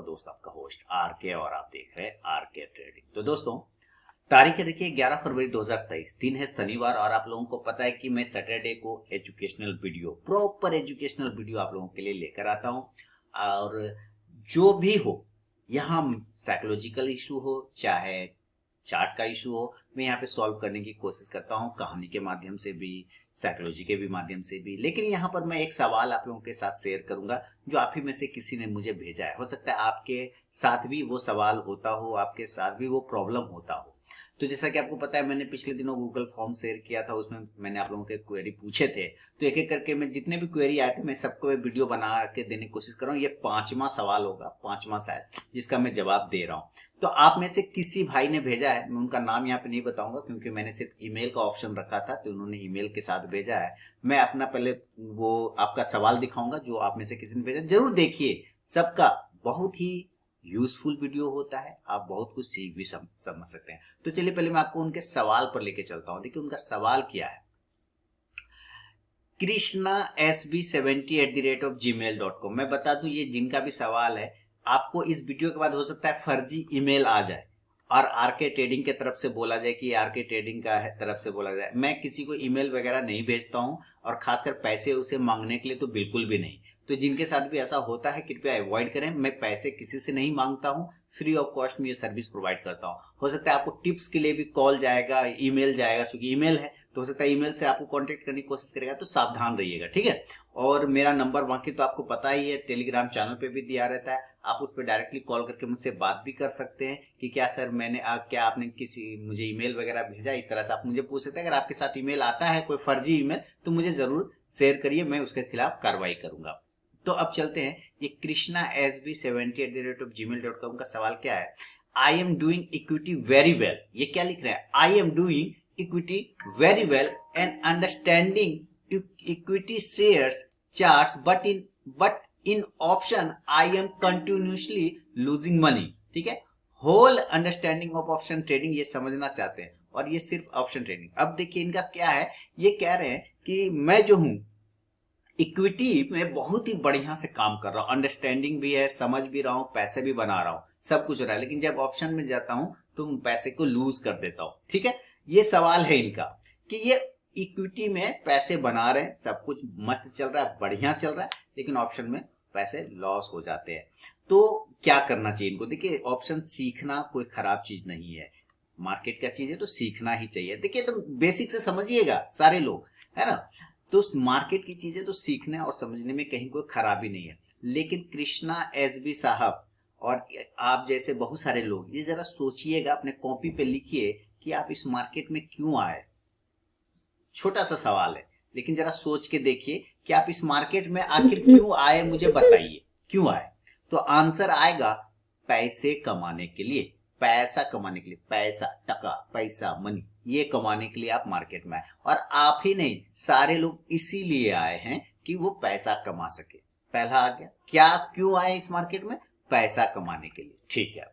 दोस्त आपका host are के और आप देख रहे हैं आर के ट्रेडिंग। तो दोस्तों तारीख है देखिए 11 फरवरी 2023, दिन है शनिवार और आप लोगों को पता है कि मैं सैटरडे को educational video proper educational video आप लोगों के लिए लेकर आता हूं। और जो भी हो यहाँ साइकोलॉजिकल इशू हो चाहे चार्ट का इशू हो, मैं यहाँ पे सॉल्व करने की कोशिश करता हूँ कहानी के माध्यम से भी साइकोलॉजी के भी माध्यम से भी। लेकिन यहाँ पर मैं एक सवाल आप लोगों के साथ शेयर करूंगा जो आप ही में से किसी ने मुझे भेजा है। हो सकता है आपके साथ भी वो सवाल होता हो, आपके साथ भी वो प्रॉब्लम होता हो। तो जैसा कि आपको पता है मैंने पिछले दिनों गूगल फॉर्म शेयर किया था, उसमें मैंने आप लोगों के क्वेरी पूछे थे। तो एक एक करके मैं जितने भी क्वेरी आए थे मैं सबको वीडियो बना के देने की कोशिश कर रहा हूँ। ये 5वां सवाल होगा, 5वां शायद, जिसका मैं जवाब दे रहा हूँ। तो आप में से किसी भाई ने भेजा है, मैं उनका नाम यहाँ पे नहीं बताऊंगा क्योंकि मैंने सिर्फ ईमेल का ऑप्शन रखा था, तो उन्होंने ईमेल के साथ भेजा है। मैं अपना पहले वो आपका सवाल दिखाऊंगा जो आप में से किसी ने भेजा। जरूर देखिए, सबका बहुत ही यूजफुल वीडियो होता है, आप बहुत कुछ सीख भी समझ सकते हैं। तो चलिए पहले मैं आपको उनके सवाल पर लेके चलता हूं। देखिए उनका सवाल क्या है। कृष्णा sb70@gmail.com। मैं बता दूं ये जिनका भी सवाल है, आपको इस वीडियो के बाद हो सकता है फर्जी ईमेल आ जाए और आरके ट्रेडिंग के तरफ से बोला जाए कि आरके ट्रेडिंग का तरफ से बोला जाए। मैं किसी को ईमेल वगैरह नहीं भेजता हूं और खासकर पैसे उसे मांगने के लिए तो बिल्कुल भी नहीं। तो जिनके साथ भी ऐसा होता है कृपया अवॉइड करें। मैं पैसे किसी से नहीं मांगता हूं, फ्री ऑफ कॉस्ट में ये सर्विस प्रोवाइड करता हूं। हो सकता है आपको टिप्स के लिए भी कॉल जाएगा, ईमेल जाएगा, क्योंकि ईमेल है तो हो सकता है ईमेल से आपको कांटेक्ट करने की कोशिश करेगा, तो सावधान रहिएगा, ठीक है। और मेरा नंबर बाकी तो आपको पता ही है, टेलीग्राम चैनल पे भी दिया रहता है, आप उस पर डायरेक्टली कॉल करके मुझसे बात भी कर सकते हैं कि क्या सर मैंने क्या आपने मुझे ईमेल वगैरह भेजा। इस तरह से आप मुझे पूछ सकते हैं। अगर आपके साथ ईमेल आता है कोई फर्जी ईमेल तो मुझे जरूर शेयर करिए, मैं उसके खिलाफ कार्रवाई करूंगा। तो अब चलते हैं, ये कृष्णा sb70@gmail.com का सवाल क्या है। I am doing equity very well. ये क्या लिख रहे हैं, I am doing equity very well and understanding equity shares charts but in option I am continuously losing money. ठीक है, whole understanding of option trading ये समझना चाहते हैं और ये सिर्फ ऑप्शन ट्रेडिंग। अब देखिए इनका क्या है, ये कह रहे हैं कि मैं जो हूं इक्विटी में बहुत ही बढ़िया से काम कर रहा हूं, अंडरस्टैंडिंग भी है, समझ भी रहा हूं, पैसे भी बना रहा हूं, सब कुछ हो रहा है, लेकिन जब ऑप्शन में जाता हूं तो पैसे को लूज कर देता हूं। ठीक है, ये सवाल है इनका कि ये इक्विटी में पैसे बना रहे हैं, सब कुछ मस्त चल रहा है, बढ़िया चल रहा है, लेकिन ऑप्शन में पैसे लॉस हो जाते हैं। तो क्या करना चाहिए इनको। देखिए ऑप्शन सीखना कोई खराब चीज नहीं है, मार्केट का चीज है तो सीखना ही चाहिए। देखिए तो बेसिक से समझिएगा सारे लोग, है ना। तो मार्केट की चीजें तो सीखने और समझने में कहीं कोई खराबी नहीं है। लेकिन कृष्णा एसबी साहब और आप जैसे बहुत सारे लोग ये जरा सोचिएगा, अपने कॉपी पे लिखिए कि आप इस मार्केट में क्यों आए। छोटा सा सवाल है लेकिन जरा सोच के देखिए कि आप इस मार्केट में आखिर क्यों आए, मुझे बताइए क्यों आए। तो आंसर आएगा पैसे कमाने के लिए, पैसा कमाने के लिए, पैसा, टका, पैसा, मनी, ये कमाने के लिए आप मार्केट में आए। और आप ही नहीं, सारे लोग इसीलिए आए हैं कि वो पैसा कमा सके। पहला आ गया, क्या क्यों आए इस मार्केट में, पैसा कमाने के लिए। ठीक है,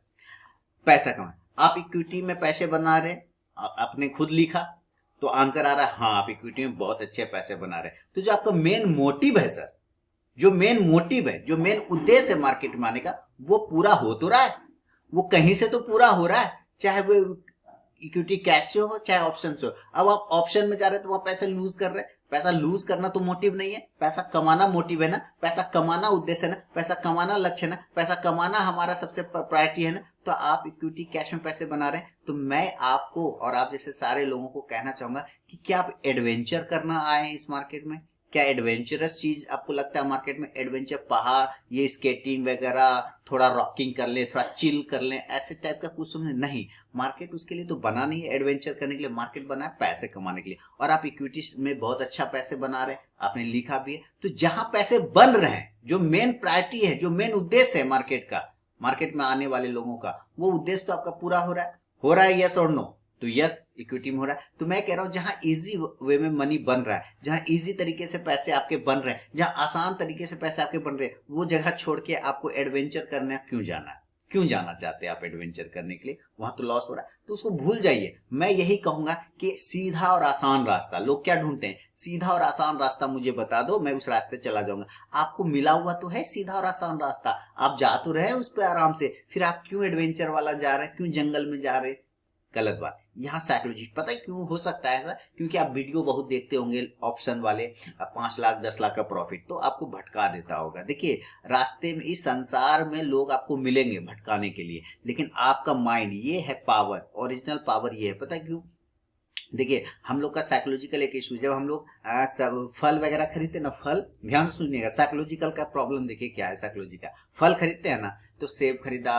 पैसा कमाए। आप इक्विटी में पैसे बना रहे, आपने खुद लिखा तो आंसर आ रहा है हाँ आप इक्विटी में बहुत अच्छे पैसे बना रहे। तो जो आपका मेन मोटिव है सर, जो मेन मोटिव है, जो मेन उद्देश्य है मार्केट में आने का, वो पूरा हो तो रहा है, वो कहीं से तो पूरा हो रहा है, चाहे वो इक्विटी कैश से हो चाहे ऑप्शन से हो। अब आप ऑप्शन में जा रहे हैं तो वहां पैसे लूज कर रहे हैं। पैसा लूज करना तो मोटिव नहीं है, पैसा कमाना मोटिव है ना, पैसा कमाना उद्देश्य है ना, पैसा कमाना लक्ष्य है ना, पैसा कमाना हमारा सबसे प्रायोरिटी है ना। तो आप इक्विटी कैश में पैसे बना रहे हैं। तो मैं आपको और आप जैसे सारे लोगों को कहना चाहूंगा कि क्या आप एडवेंचर करना आए हैं इस मार्केट में। क्या एडवेंचरस चीज आपको लगता है मार्केट में, एडवेंचर पहाड़, ये स्केटिंग वगैरह, थोड़ा रॉकिंग कर ले, थोड़ा चिल कर ले, ऐसे टाइप का कुछ सुनने नहीं। मार्केट उसके लिए तो बना नहीं है एडवेंचर करने के लिए, मार्केट बना है पैसे कमाने के लिए। और आप इक्विटी में बहुत अच्छा पैसे बना रहे हैं, आपने लिखा भी है। तो जहां पैसे बन रहे हैं, जो मेन प्रायोरिटी है, जो मेन उद्देश्य है मार्केट का, मार्केट में आने वाले लोगों का, वो उद्देश्य तो आपका पूरा हो रहा है, यस और नो। तो यस इक्विटी में हो रहा है। तो मैं कह रहा हूं जहां इजी वे में मनी बन रहा है, जहां इजी तरीके से पैसे आपके बन रहे हैं, जहां आसान तरीके से पैसे आपके बन रहे हैं, वो जगह छोड़ के आपको एडवेंचर करने क्यों जाना है, क्यों जाना चाहते हैं आप एडवेंचर करने के लिए, वहां तो लॉस हो रहा है, तो उसको भूल जाइए। मैं यही कहूंगा कि सीधा और आसान रास्ता, लोग क्या ढूंढते हैं, सीधा और आसान रास्ता मुझे बता दो, मैं उस रास्ते चला जाऊंगा। आपको मिला हुआ तो है सीधा और आसान रास्ता, आप जा तो रहे उस पर आराम से, फिर आप क्यों एडवेंचर वाला जा रहे हैं, क्यों जंगल में जा रहे हैं? गलत बात। यहाँ साइकोलॉजी पता है क्यों हो सकता है ऐसा, क्योंकि आप वीडियो बहुत देखते होंगे ऑप्शन वाले, 5 लाख 10 लाख का प्रॉफिट, तो आपको भटका देता होगा। देखिए रास्ते में, इस संसार में लोग आपको मिलेंगे भटकाने के लिए, लेकिन आपका माइंड, ये है पावर, ओरिजिनल पावर ये है। पता है क्यों? देखिए हम लोग का साइकोलॉजिकल एक इशू, जब हम लोग सब फल वगैरह खरीदते ना, फल ध्यान से सुनिएगा, साइकोलॉजिकल का प्रॉब्लम देखिए क्या है। साइकोलॉजी का, फल खरीदते हैं ना, तो सेब खरीदा,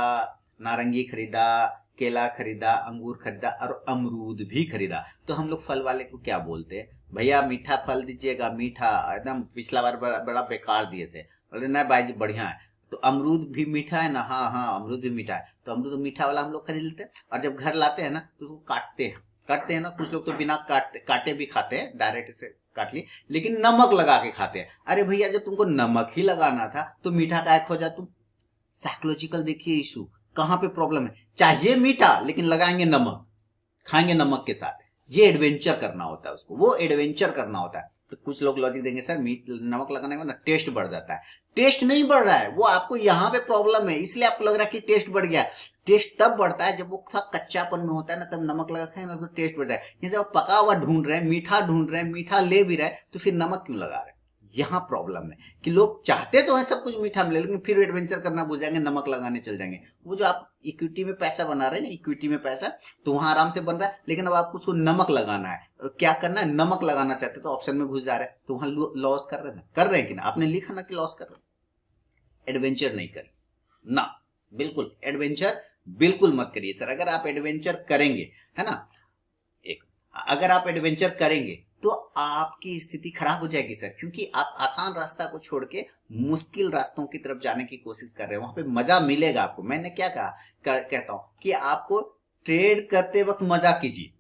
नारंगी खरीदा, केला खरीदा, अंगूर खरीदा और अमरूद भी खरीदा, तो हम लोग फल वाले को क्या बोलते हैं, भैया मीठा फल दीजिएगा, मीठा एकदम, पिछला बार बड़ा बेकार दिए थे, बोले नहीं भाई जी बढ़िया है। तो अमरूद भी मीठा है ना, हाँ हाँ अमरूद भी मीठा है, तो अमरूद मीठा वाला हम लोग खरीद लेते हैं, और जब घर लाते हैं ना तो उसको काटते हैं ना, कुछ लोग तो बिना काटे भी खाते हैं, डायरेक्ट से काट लिए, लेकिन नमक लगा के खाते हैं। अरे भैया जब तुमको नमक ही लगाना था तो मीठा काय खोजा तुम? साइकोलॉजिकल देखिए इशू, कहाँ पे प्रॉब्लम है, चाहिए मीठा लेकिन लगाएंगे नमक, खाएंगे नमक के साथ, ये एडवेंचर करना होता है उसको, वो एडवेंचर करना होता है। तो कुछ लोग लॉजिक देंगे सर मीठ नमक लगाने के बाद ना टेस्ट बढ़ जाता है, टेस्ट नहीं बढ़ रहा है, वो आपको यहाँ पे प्रॉब्लम है, इसलिए आपको लग रहा है कि टेस्ट बढ़ गया। टेस्ट तब बढ़ता है जब वो कच्चापन में होता है ना, तब नमक लगा खाए ना तो टेस्ट बढ़ता है। जब आप पका हुआ ढूंढ रहे हैं, मीठा ढूंढ रहे हैं, मीठा ले भी रहे हैं, तो फिर नमक क्यों लगा रहे हैं? यहाँ प्रॉब्लम है कि लोग चाहते तो है सब कुछ मीठा मिले, लेकिन फिर एडवेंचर करना भूल जाएंगे, नमक लगाने चल जाएंगे। वो जो आप इक्विटी में पैसा बना रहे हैं ना, इक्विटी में पैसा, तो वहां आराम से बन रहा है, लेकिन अब आपको उसको नमक लगाना है, क्या करना है, नमक लगाना चाहते तो ऑप्शन में घुस जा रहे हैं, तो वहां लॉस कर रहे हैं कि ना, आपने लिखा ना कि लॉस कर रहे हैं। एडवेंचर नहीं करें ना, बिल्कुल एडवेंचर बिल्कुल मत करिए सर। अगर आप एडवेंचर करेंगे, है ना, अगर आप एडवेंचर करेंगे तो आपकी स्थिति खराब हो जाएगी सर, क्योंकि आप आसान रास्ता को छोड़ के मुश्किल रास्तों की तरफ जाने की कोशिश कर रहे हैं, वहां पे मजा मिलेगा आपको। मैंने क्या कहा, कहता हूं कि आपको ट्रेड करते वक्त मजा कीजिए,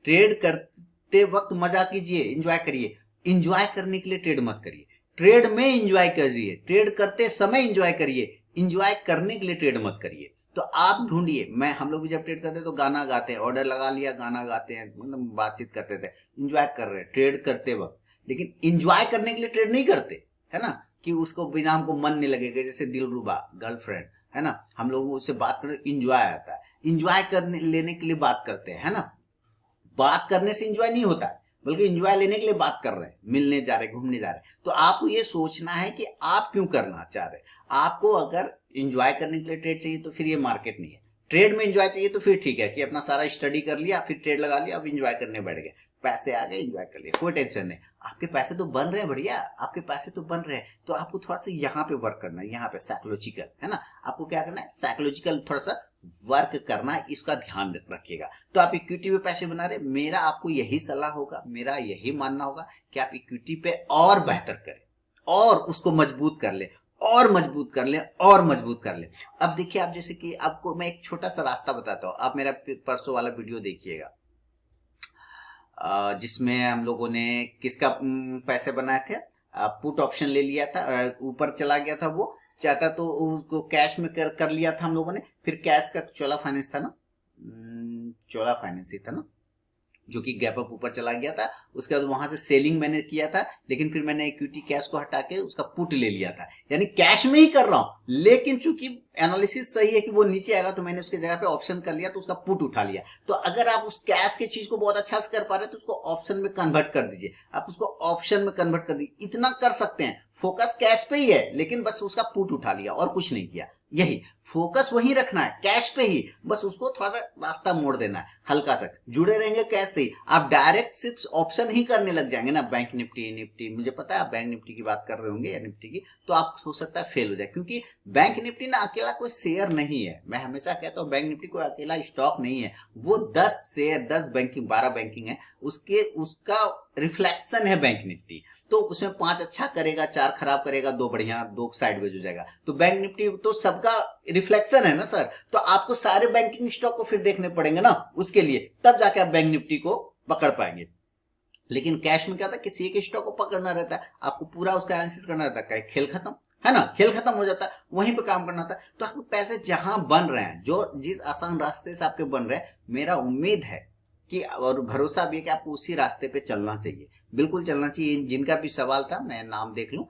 ट्रेड करते वक्त मजा कीजिए, एंजॉय करिए। एंजॉय करने के लिए ट्रेड मत करिए, ट्रेड में एंजॉय करिए, ट्रेड करते समय एंजॉय करिए, एंजॉय करने के लिए ट्रेड मत करिए। तो आप ढूंढिए, हम लोग भी जब ट्रेड करते हैं तो गाना गाते हैं, ऑर्डर लगा लिया गाना गाते हैं, मतलब बातचीत करते थे, एंजॉय कर रहे हैं ट्रेड करते वक्त। लेकिन एंजॉय करने के लिए ट्रेड नहीं करते, है ना, कि उसको बिना हमको मन नहीं लगेगा, जैसे दिलरुबा गर्लफ्रेंड है ना, हम लोग उससे बात करते एंजॉय आता है, एंजॉय करने लेने के लिए बात करते हैं, है ना। बात करने से एंजॉय नहीं होता, बल्कि एंजॉय लेने के लिए बात कर रहे हैं, मिलने जा रहे हैं, घूमने जा रहे हैं। तो आपको ये सोचना है कि आप क्यों करना चाह रहे हैं। आपको अगर एंजॉय करने के लिए ट्रेड चाहिए तो फिर ये मार्केट नहीं है। ट्रेड में एंजॉय चाहिए तो फिर ठीक है कि अपना सारा स्टडी कर लिया, फिर ट्रेड लगा लिया, अब एंजॉय करने बैठ गए, पैसे आ गए, एंजॉय कर लिया, कोई टेंशन नहीं। आपके पैसे तो बन रहे हैं, बढ़िया, आपके पैसे तो बन रहे हैं, तो आपको थोड़ा सा यहाँ पे वर्क करना है, यहाँ पे साइकोलॉजिकल, है ना, आपको क्या करना है, साइकोलॉजिकल थोड़ा सा वर्क करना है, इसका ध्यान रखिएगा। तो आप इक्विटी में पैसे बना रहे, मेरा आपको यही सलाह होगा, मेरा यही मानना होगा कि आप इक्विटी पे और बेहतर करें, और उसको मजबूत कर ले, और मजबूत कर ले, और मजबूत कर ले। अब देखिए, आप जैसे कि आपको मैं एक छोटा सा रास्ता बताता हूँ, आप मेरा परसों वाला वीडियो देखिएगा, जिसमें हम लोगों ने किसका पैसे बनाए थे, पुट ऑप्शन ले लिया था, ऊपर चला गया था, वो चाहता तो उसको कैश में कर लिया था हम लोगों ने, फिर कैश का चोला फाइनेंस था ना, चोला फाइनेंस ही था ना, जो कि गैप अप ऊपर चला गया था। उसके बाद वहां से सेलिंग मैंने किया था, लेकिन फिर मैंने इक्विटी कैश को हटा के उसका पुट ले लिया था, यानी कैश में ही कर रहा हूं, लेकिन चूंकि एनालिसिस सही है कि वो नीचे आएगा, तो मैंने उसके जगह पे ऑप्शन कर लिया, तो उसका पुट उठा लिया। तो अगर आप उस कैश की चीज को बहुत अच्छा से कर पा रहे हैं तो उसको ऑप्शन में कन्वर्ट कर दीजिए, आप उसको ऑप्शन में कन्वर्ट कर दीजिए, इतना कर सकते हैं। फोकस कैश पे ही है, लेकिन बस उसका पुट उठा लिया और कुछ नहीं किया। यही फोकस वही रखना है, कैश पे ही, बस उसको थोड़ा सा रास्ता मोड़ देना है, हल्का सा जुड़े रहेंगे कैश से ही। आप डायरेक्ट सिर्फ ऑप्शन ही करने लग जाएंगे ना, बैंक निफ्टी, मुझे पता है आप बैंक निफ्टी की बात कर रहे होंगे या निफ्टी की, तो आप हो सकता है फेल हो जाए, क्योंकि बैंक निफ्टी ना अकेला कोई शेयर नहीं है। मैं हमेशा कहता हूँ बैंक निफ्टी कोई अकेला स्टॉक नहीं है, वो 10 शेयर, 10 बैंकिंग, 12 बैंकिंग है, उसका रिफ्लेक्शन है बैंक निफ्टी। तो उसमें 5 अच्छा करेगा, 4 खराब करेगा, 2 बढ़िया, 2 साइडवेज हो जाएगा। तो बैंक निफ्टी तो सबका रिफ्लेक्शन है ना सर, तो आपको सारे बैंकिंग स्टॉक को फिर देखने पड़ेंगे ना, उसके लिए तब जाके आप बैंक निफ्टी को पकड़ पाएंगे। लेकिन कैश में क्या था, किसी एक स्टॉक को पकड़ना रहता है, आपको पूरा उसका एनालिसिस करना रहता है, खेल खत्म, है ना, खेल खत्म हो जाता है, वहीं पे काम करना था। तो आपके पैसे जहां बन रहे हैं, जो जिस आसान रास्ते से आपके बन रहे हैं, मेरा उम्मीद है कि और भरोसा भी है कि आपको उसी रास्ते पे चलना चाहिए, बिल्कुल चलना चाहिए। जिनका भी सवाल था, मैं नाम देख लूं,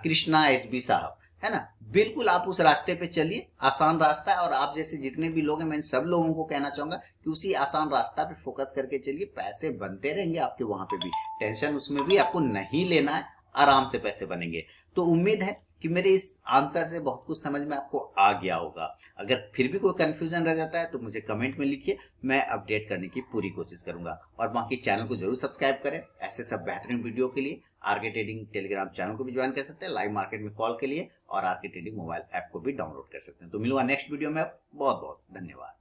कृष्णा एसबी साहब, है ना, बिल्कुल आप उस रास्ते पे चलिए, आसान रास्ता है। और आप जैसे जितने भी लोग हैं, मैं सब लोगों को कहना चाहूंगा कि उसी आसान रास्ता पे फोकस करके चलिए, पैसे बनते रहेंगे आपके वहां पे भी, टेंशन उसमें भी आपको नहीं लेना है, आराम से पैसे बनेंगे। तो उम्मीद है कि मेरे इस आंसर से बहुत कुछ समझ में आपको आ गया होगा। अगर फिर भी कोई कंफ्यूजन रह जाता है तो मुझे कमेंट में लिखिए, मैं अपडेट करने की पूरी कोशिश करूंगा। और बाकी चैनल को जरूर सब्सक्राइब करें ऐसे सब बेहतरीन वीडियो के लिए। आरके ट्रेडिंग टेलीग्राम चैनल को भी ज्वाइन कर सकते हैं लाइव मार्केट में कॉल के लिए, और आरके ट्रेडिंग मोबाइल ऐप को भी डाउनलोड कर सकते हैं। तो मिलूंगा नेक्स्ट वीडियो में। बहुत बहुत धन्यवाद।